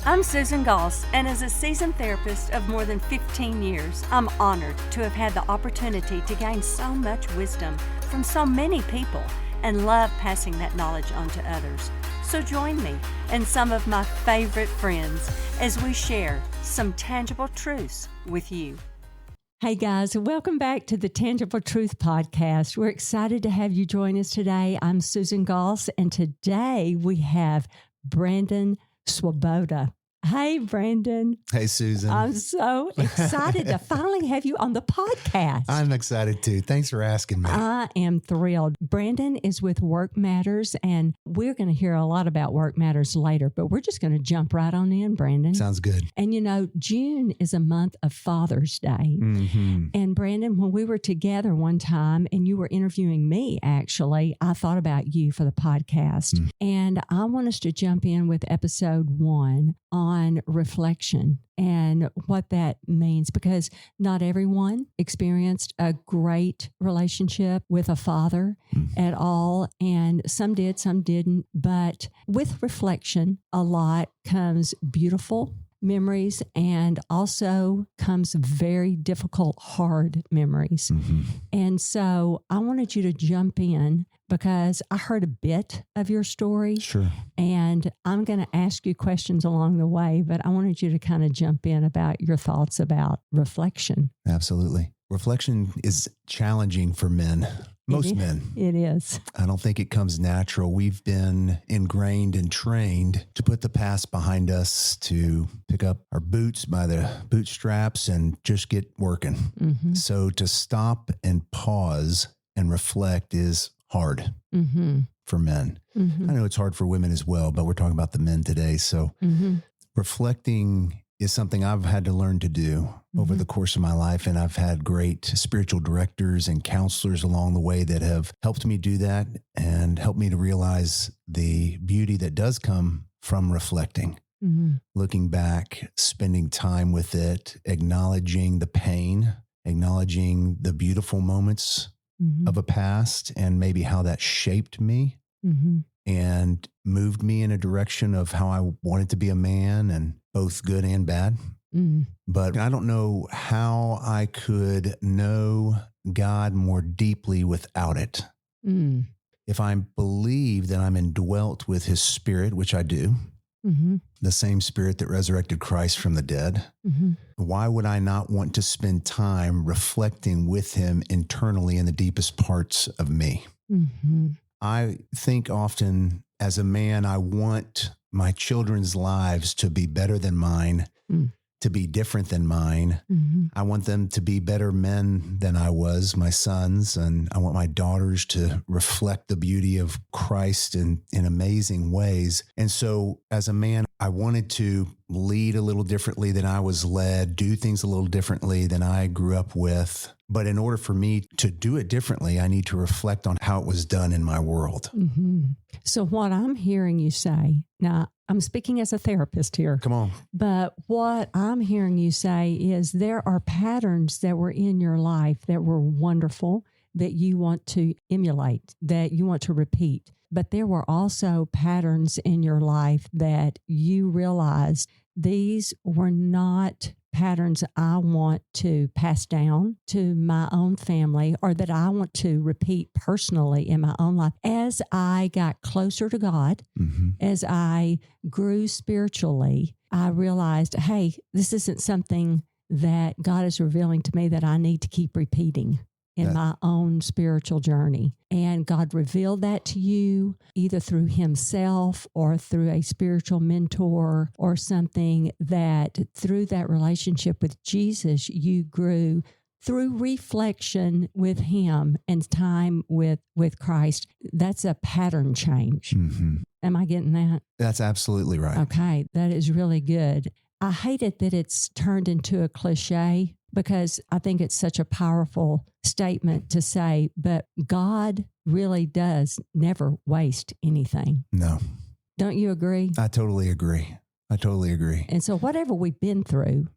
I'm Susan Goss, and as a seasoned therapist of more than 15 years, I'm honored to have had the opportunity to gain so much wisdom from so many people and love passing that knowledge on to others. So join me and some of my favorite friends as we share some tangible truths with you. Hey guys, welcome back to the Tangible Truth Podcast. We're excited to have you join us today. I'm Susan Goss, and today we have Brandon Swoboda. Hey, Brandon. Hey, Susan. I'm so excited to finally have you on the podcast. I'm excited too. Thanks for asking me. I am thrilled. Brandon is with Workmatters, and we're going to hear a lot about Workmatters later, but we're just going to jump right on in, Brandon. Sounds good. And you know, June is a month of Father's Day. Mm-hmm. And Brandon, when we were together one time and you were interviewing me, actually, I thought about you for the podcast. Mm. And I want us to jump in with episode 1 on reflection and what that means, because not everyone experienced a great relationship with a father at all. And some did, some didn't. But with reflection, a lot comes beautiful memories and also comes very difficult, hard memories. Mm-hmm. And so I wanted you to jump in because I heard a bit of your story. Sure. And I'm going to ask you questions along the way, but I wanted you to kind of jump in about your thoughts about reflection. Absolutely. Reflection is challenging for men. Most men. It is. I don't think it comes natural. We've been ingrained and trained to put the past behind us, to pick up our boots by the bootstraps and just get working. Mm-hmm. So to stop and pause and reflect is hard for men. Mm-hmm. I know it's hard for women as well, but we're talking about the men today. So reflecting is something I've had to learn to do over the course of my life. And I've had great spiritual directors and counselors along the way that have helped me do that and helped me to realize the beauty that does come from reflecting, looking back, spending time with it, acknowledging the pain, acknowledging the beautiful moments of a past and maybe how that shaped me and moved me in a direction of how I wanted to be a man, and both good and bad. But I don't know how I could know God more deeply without it. If I believe that I'm indwelt with his spirit, which I do, the same spirit that resurrected Christ from the dead, why would I not want to spend time reflecting with him internally in the deepest parts of me? I think often as a man, I want my children's lives to be better than mine, to be different than mine. I want them to be better men than I was, my sons, and I want my daughters to reflect the beauty of Christ in amazing ways. And so as a man, I wanted to lead a little differently than I was led, do things a little differently than I grew up with. But in order for me to do it differently, I need to reflect on how it was done in my world. So what I'm hearing you say, now I'm speaking as a therapist here. Come on. But what I'm hearing you say is there are patterns that were in your life that were wonderful, that you want to emulate, that you want to repeat. But there were also patterns in your life that you realized these were not patterns I want to pass down to my own family, or that I want to repeat personally in my own life. As I got closer to God, as I grew spiritually, I realized, hey, this isn't something that God is revealing to me that I need to keep repeating in my own spiritual journey. And God revealed that to you either through himself or through a spiritual mentor or something, that through that relationship with Jesus, you grew through reflection with him and time with Christ. That's a pattern change. Am I getting that? That's absolutely right. Okay, that is really good. I hate it that it's turned into a cliche, because I think it's such a powerful statement to say, but God really does never waste anything. No. Don't you agree? I totally agree. And so whatever we've been through,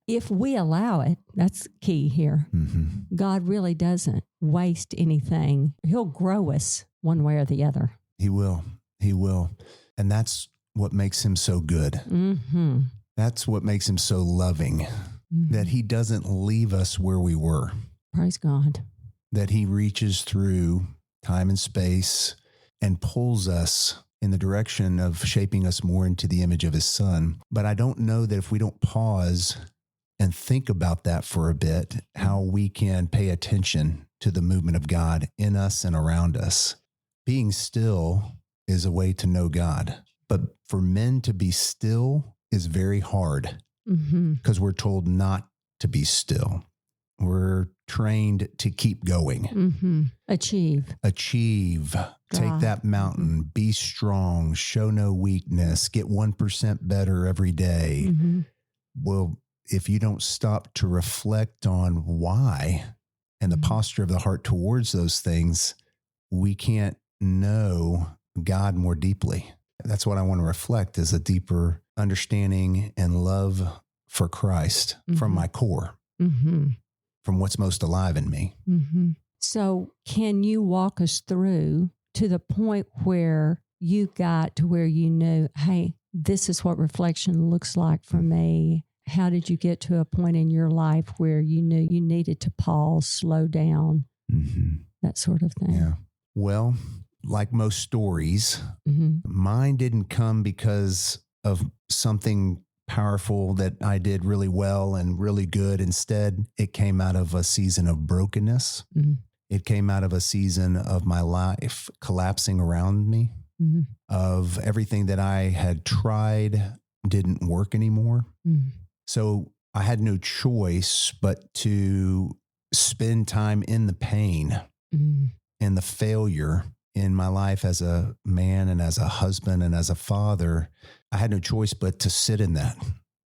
if we allow it, that's key here. God really doesn't waste anything. He'll grow us one way or the other. He will. And that's what makes him so good. Mm-hmm. That's what makes him so loving, that he doesn't leave us where we were, Praise God. that he reaches through time and space and pulls us in the direction of shaping us more into the image of his son. But I don't know that if we don't pause and think about that for a bit, how we can pay attention to the movement of God in us and around us. Being still is a way to know God. But for men to be still is very hard because we're told not to be still. We're trained to keep going. Achieve. Take that mountain, be strong, show no weakness, get 1% better every day. Well, if you don't stop to reflect on why and the posture of the heart towards those things, we can't know God more deeply. That's what I want to reflect, is a deeper understanding and love for Christ from my core, from what's most alive in me. So can you walk us through to the point where you got to where you knew, hey, this is what reflection looks like for me? How did you get to a point in your life where you knew you needed to pause, slow down, that sort of thing? Yeah. Well, like most stories, mine didn't come because of something powerful that I did really well and really good. Instead, it came out of a season of brokenness. It came out of a season of my life collapsing around me, of everything that I had tried didn't work anymore. So I had no choice but to spend time in the pain and the failure in my life as a man and as a husband and as a father. I had no choice but to sit in that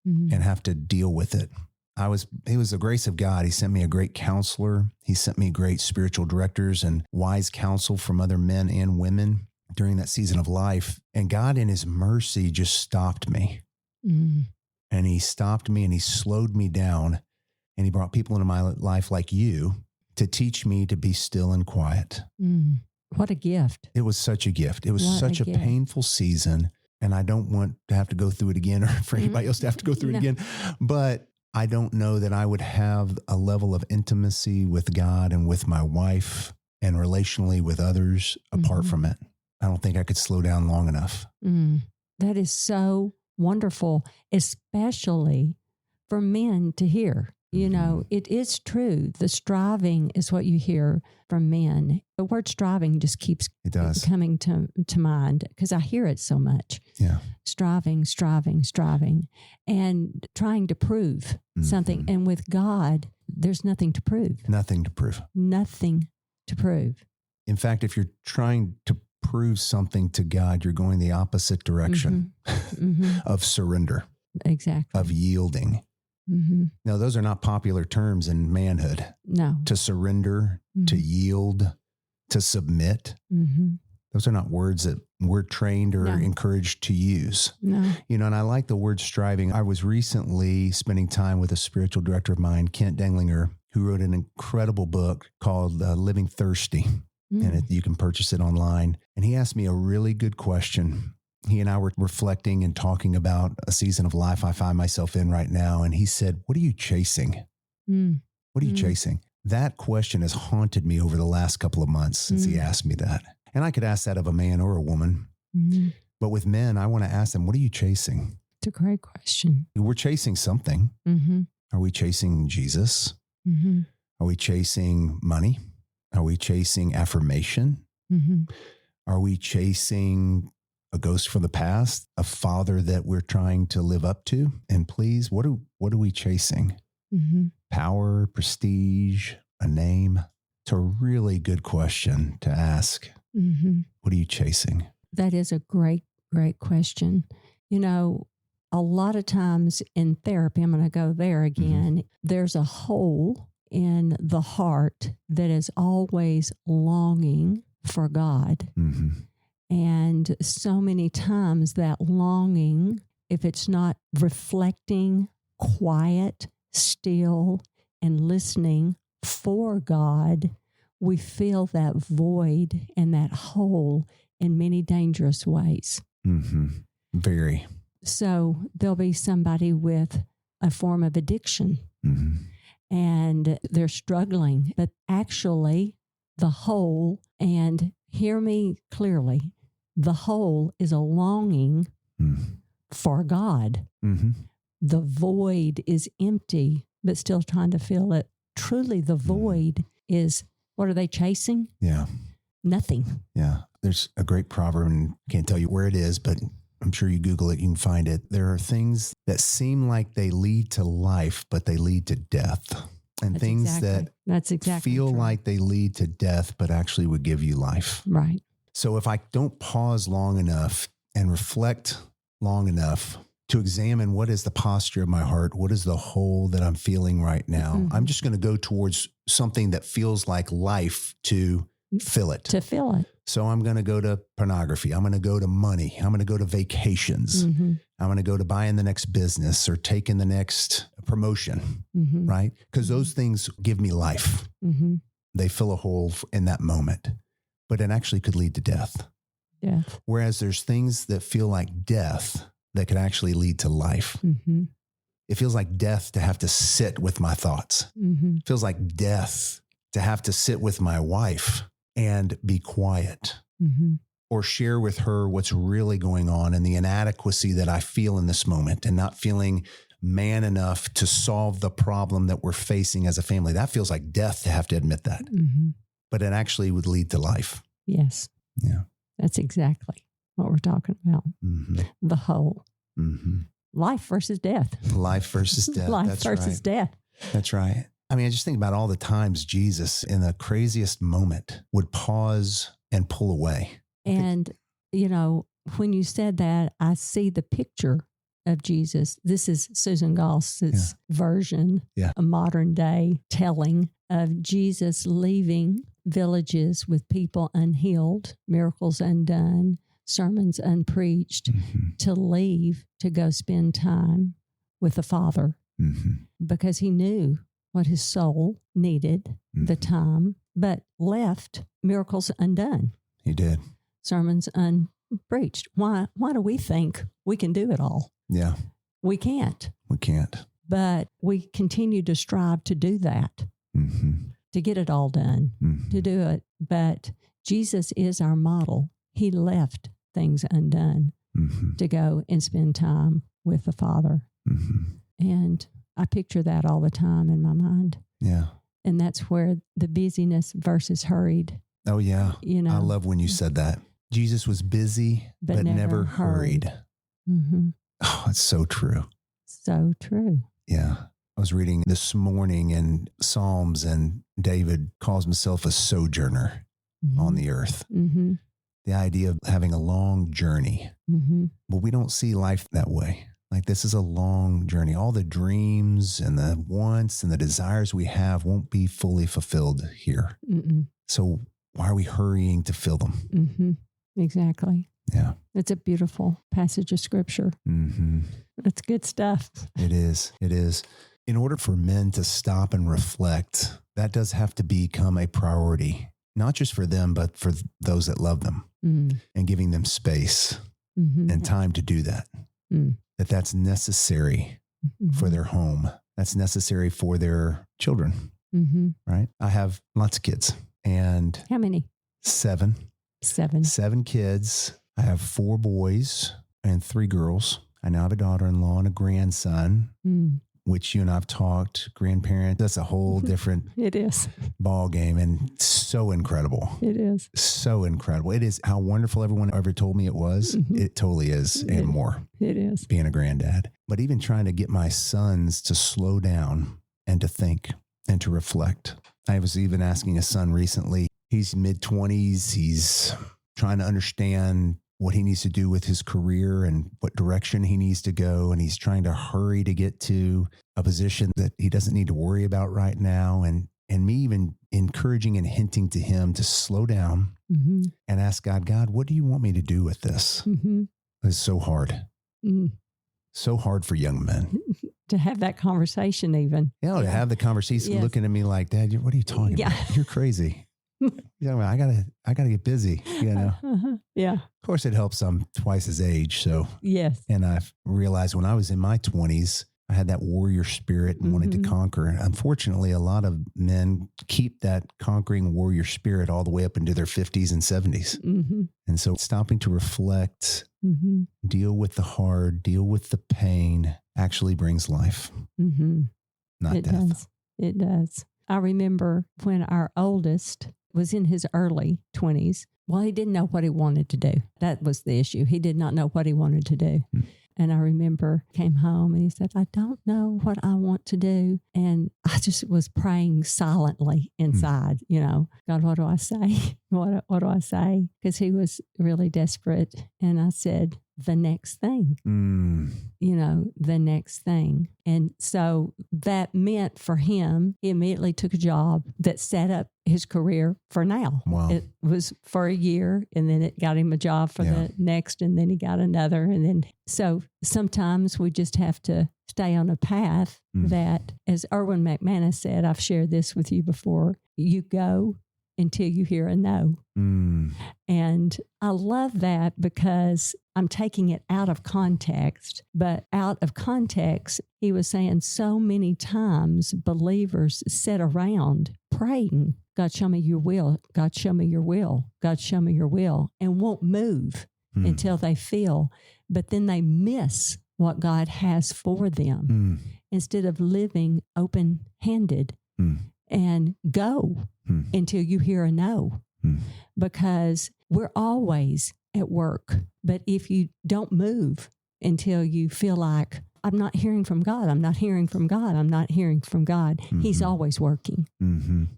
and have to deal with it. It was the grace of God. He sent me a great counselor. He sent me great spiritual directors and wise counsel from other men and women during that season of life. And God in his mercy just stopped me. And he stopped me and he slowed me down. And he brought people into my life like you to teach me to be still and quiet. What a gift. It was such a gift. It was such a painful season. And I don't want to have to go through it again, or for anybody else to have to go through it again. But I don't know that I would have a level of intimacy with God and with my wife and relationally with others apart from it. I don't think I could slow down long enough. That is so wonderful, especially for men to hear. You know, it is true. The striving is what you hear from men. The word striving just keeps coming to mind because I hear it so much. Yeah. Striving, and trying to prove something. And with God, there's nothing to prove. Nothing to prove. Nothing to prove. In fact, if you're trying to prove something to God, you're going the opposite direction of surrender. Exactly. Of yielding. No, those are not popular terms in manhood. No. To surrender, to yield, to submit. Those are not words that we're trained or encouraged to use. No. You know, and I like the word striving. I was recently spending time with a spiritual director of mine, Kent Denglinger, who wrote an incredible book called Living Thirsty. And you can purchase it online. And he asked me a really good question. He and I were reflecting and talking about a season of life I find myself in right now. And he said, what are you chasing? What are you chasing? That question has haunted me over the last couple of months since he asked me that. And I could ask that of a man or a woman. But with men, I want to ask them, what are you chasing? It's a great question. We're chasing something. Are we chasing Jesus? Are we chasing money? Are we chasing affirmation? Are we chasing a ghost from the past, a father that we're trying to live up to? And please, what are we chasing? Power, prestige, a name? It's a really good question to ask. What are you chasing? That is a great, great question. You know, a lot of times in therapy, I'm going to go there again, there's a hole in the heart that is always longing for God. And so many times that longing, if it's not reflecting, quiet, still, and listening for God, we feel that void and that hole in many dangerous ways. Very. So there'll be somebody with a form of addiction and they're struggling, but actually the whole, and hear me clearly, the whole is a longing for God. The void is empty, but still trying to fill it. Truly, the void is, what are they chasing? Yeah. Nothing. Yeah. There's a great proverb, and I can't tell you where it is, but I'm sure you Google it, you can find it. There are things that seem like they lead to life, but they lead to death. And things that feel true. like they lead to death, but actually would give you life. Right. So if I don't pause long enough and reflect long enough to examine what is the posture of my heart, what is the hole that I'm feeling right now, I'm just going to go towards something that feels like life to fill it. So I'm going to go to pornography. I'm going to go to money. I'm going to go to vacations. I'm going to go to buying the next business or taking the next promotion, right? Because those things give me life. They fill a hole in that moment, but it actually could lead to death. Whereas there's things that feel like death that could actually lead to life. It feels like death to have to sit with my thoughts. It feels like death to have to sit with my wife and be quiet or share with her what's really going on and the inadequacy that I feel in this moment and not feeling man enough to solve the problem that we're facing as a family. That feels like death to have to admit that, but it actually would lead to life. Yes. Yeah. That's exactly what we're talking about. The whole. Life versus death. Life versus death. Life versus death. That's right. I mean, I just think about all the times Jesus, in the craziest moment, would pause and pull away. And, you know, when you said that, I see the picture of Jesus. This is Susan Goss's version, a modern day telling of Jesus leaving villages with people unhealed, miracles undone, sermons unpreached, to leave to go spend time with the Father because he knew what his soul needed, the time, but left miracles undone. He did. Sermons unpreached. Why do we think we can do it all? Yeah. We can't. We can't. But we continue to strive to do that, to get it all done, to do it. But Jesus is our model. He left things undone to go and spend time with the Father. And I picture that all the time in my mind. Yeah. And that's where the busyness versus hurried. Oh, yeah. You know, I love when you said that. Jesus was busy, but never hurried. Oh, it's so true. So true. Yeah. I was reading this morning in Psalms, and David calls himself a sojourner on the earth. The idea of having a long journey. But we don't see life that way. Like, this is a long journey. All the dreams and the wants and the desires we have won't be fully fulfilled here. So why are we hurrying to fill them? Exactly. Yeah. It's a beautiful passage of scripture. It's good stuff. It is. It is. In order for men to stop and reflect, that does have to become a priority, not just for them, but for those that love them, and giving them space and time to do that. That's necessary for their home. That's necessary for their children, right? I have lots of kids. And how many? 7. 7 kids. I have 4 boys and 3 girls. I now have a daughter-in-law and a grandson, which you and I have talked. Grandparent, that's a whole different it is ball game, and so incredible. It is. So incredible. It is how wonderful everyone ever told me it was. It totally is, and more. It is. Being a granddad. But even trying to get my sons to slow down and to think and to reflect. I was even asking a son recently, he's mid-20s. He's trying to understand what he needs to do with his career and what direction he needs to go. And he's trying to hurry to get to a position that he doesn't need to worry about right now. And me even encouraging and hinting to him to slow down and ask God, what do you want me to do with this? It's so hard. So hard for young men. To have that conversation even. Yeah, to have the conversation looking at me like, Dad, what are you talking about? You're crazy. I gotta get busy, Yeah. Of course, it helps I'm twice his age. So, Yes. and I've realized when I was in my 20s, I had that warrior spirit and wanted to conquer. And unfortunately, a lot of men keep that conquering warrior spirit all the way up into their 50s and 70s. And so stopping to reflect, deal with the hard, deal with the pain actually brings life, not It death. does. It does. I remember when our oldest was in his early 20s. Well, he didn't know what he wanted to do. That was the issue. He did not know what he wanted to do. And I remember came home and he said, I don't know what I want to do. And I just was praying silently inside, God, what do I say? What do I say? Because he was really desperate. And I said, the next thing, the next thing. And so that meant for him, he immediately took a job that set up his career for now. Wow. It was for a year, and then it got him a job for the next, and then he got another. And then, so sometimes we just have to stay on a path that, as Erwin McManus said, I've shared this with you before, you go until you hear a no. And I love that because I'm taking it out of context, but out of context, he was saying so many times believers sit around praying, God, show me your will. God, show me your will. God, show me your will, and won't move until they feel, but then they miss what God has for them instead of living open-handed and go until you hear a no, because we're always at work. But if you don't move until you feel like, I'm not hearing from God, I'm not hearing from God, I'm not hearing from God, He's always working.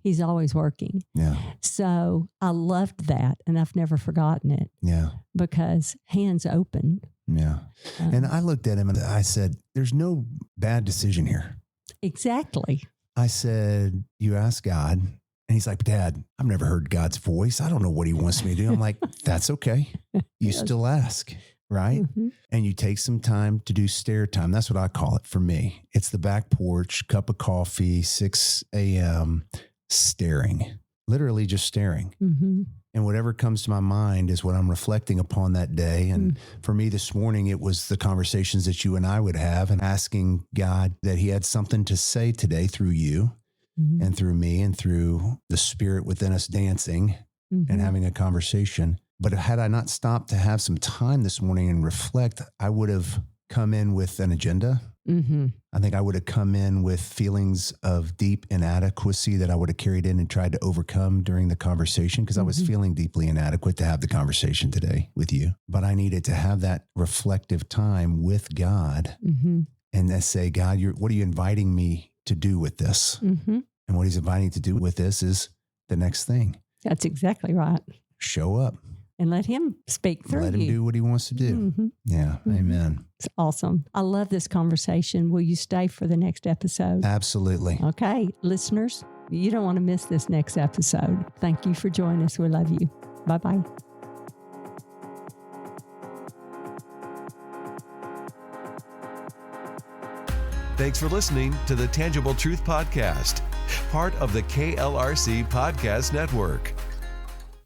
He's always working. Yeah. So I loved that, and I've never forgotten it. Yeah. Because hands open. Yeah. And I looked at him and I said, there's no bad decision here. Exactly. I said, you ask God. And he's like, Dad, I've never heard God's voice. I don't know what he wants me to do. I'm like, that's okay. You still ask, right? And you take some time to do stare time. That's what I call it for me. It's the back porch, cup of coffee, 6 a.m., staring, literally just staring. And whatever comes to my mind is what I'm reflecting upon that day. And for me this morning, it was the conversations that you and I would have, and asking God that he had something to say today through you. And through me and through the spirit within us dancing and having a conversation. But had I not stopped to have some time this morning and reflect, I would have come in with an agenda. I think I would have come in with feelings of deep inadequacy that I would have carried in and tried to overcome during the conversation, because I was feeling deeply inadequate to have the conversation today with you. But I needed to have that reflective time with God and then say, God, what are you inviting me to do with this? And what he's inviting to do with this is the next thing. That's exactly right. Show up. And let him speak through you. Let him do what he wants to do. Yeah. Amen. It's awesome. I love this conversation. Will you stay for the next episode? Absolutely. Okay. Listeners, you don't want to miss this next episode. Thank you for joining us. We love you. Bye-bye. Thanks for listening to the Tangible Truth Podcast, part of the KLRC Podcast Network.